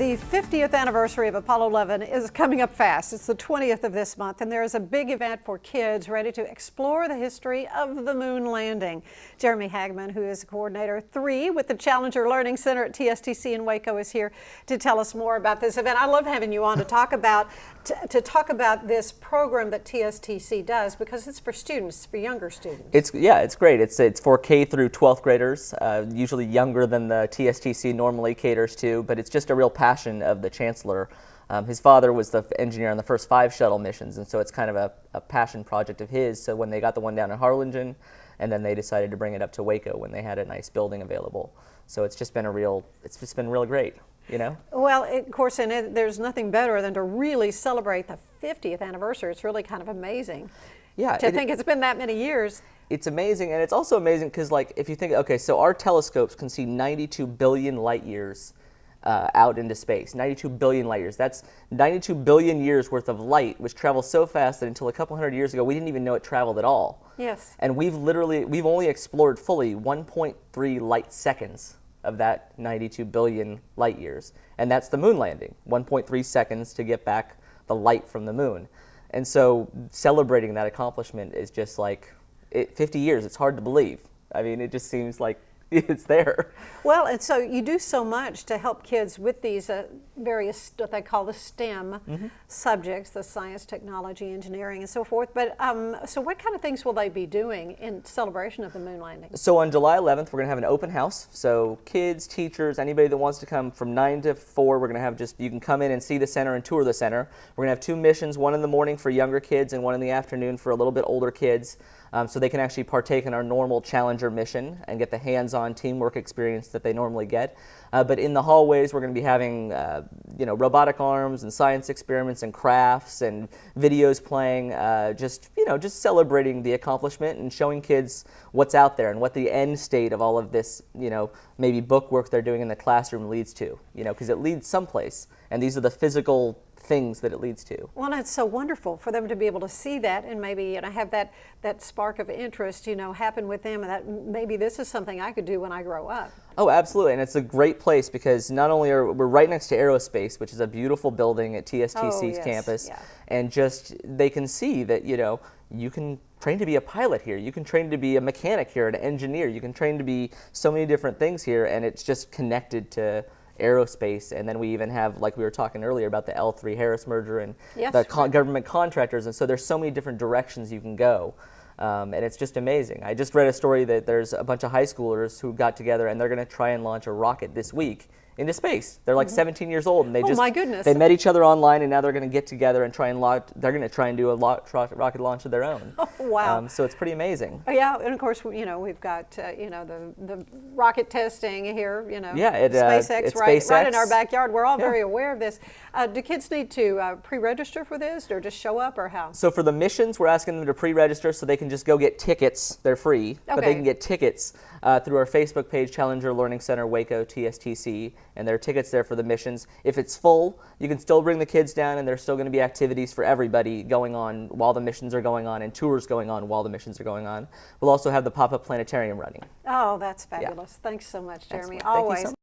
The 50th anniversary of Apollo 11 is coming up fast. It's the 20th of this month, and there is a big event for kids ready to explore the history of the moon landing. Jeremy Hagman, who is Coordinator 3 with the Challenger Learning Center at TSTC in Waco, is here to tell us more about this event. I love having you on to talk about this program that TSTC does, because it's for students, for younger students. It's great. It's for K through 12th graders, usually younger than the TSTC normally caters to, but it's just a real passion of the chancellor. His father was the engineer on the first 5 shuttle missions, and so it's kind of a passion project of his. So when they got the one down in Harlingen, and then they decided to bring it up to Waco when they had a nice building available. So it's just been real great, you know? Well, of course, and there's nothing better than to really celebrate the 50th anniversary. It's really kind of amazing. Yeah, to think it's been that many years. It's amazing, and it's also amazing because, like, if you think, okay, so our telescopes can see 92 billion light years out into space. 92 billion light years. That's 92 billion years worth of light, which travels so fast that until a couple hundred years ago, we didn't even know it traveled at all. Yes. And we've only explored fully 1.3 light seconds of that 92 billion light years. And that's the moon landing, 1.3 seconds to get back the light from the moon. And so celebrating that accomplishment is just like, 50 years, it's hard to believe. I mean, it just seems like it's there. Well, and so you do so much to help kids with these various, what they call the STEM subjects, the science, technology, engineering, and so forth. But so what kind of things will they be doing in celebration of the moon landing? So on July 11th, we're going to have an open house. So kids, teachers, anybody that wants to come from 9 to 4, we're going to have you can come in and see the center and tour the center. We're going to have 2 missions, one in the morning for younger kids and one in the afternoon for a little bit older kids. So they can actually partake in our normal Challenger mission and get the hands-on teamwork experience that they normally get. But in the hallways, we're going to be having robotic arms and science experiments and crafts and videos playing, just celebrating the accomplishment and showing kids what's out there and what the end state of all of this, maybe book work they're doing in the classroom leads to, because it leads someplace. And these are the physical things that it leads to. Well, it's so wonderful for them to be able to see that and maybe have that spark of interest, happen with them, and that maybe this is something I could do when I grow up. Oh, absolutely, and it's a great place because not only we're right next to Aerospace, which is a beautiful building at TSTC's campus, and just they can see that you can train to be a pilot here, you can train to be a mechanic here, an engineer, you can train to be so many different things here, and it's just connected to aerospace. And then we even have, like we were talking earlier about the L3 Harris merger and the government contractors, and so there's so many different directions you can go. And it's just amazing. I just read a story that there's a bunch of high schoolers who got together and they're going to try and launch a rocket this week into space. They're like 17 years old, and my goodness, they met each other online, and now they're going to get together and try and do a rocket launch of their own. Oh, wow. So it's pretty amazing. Yeah, and of course, we've got the rocket testing here. SpaceX, right in our backyard. We're all very aware of this. Do kids need to pre-register for this, or just show up, or how? So for the missions, we're asking them to pre-register so they can just go get tickets. They're free, but they can get tickets through our Facebook page, Challenger Learning Center, Waco, TSTC, and there are tickets there for the missions. If it's full, you can still bring the kids down, and there's still going to be activities for everybody going on while the missions are going on, and tours going on while the missions are going on. We'll also have the pop-up planetarium running. Oh, that's fabulous. Thanks so much, Jeremy. Excellent. Always. Thank you so much.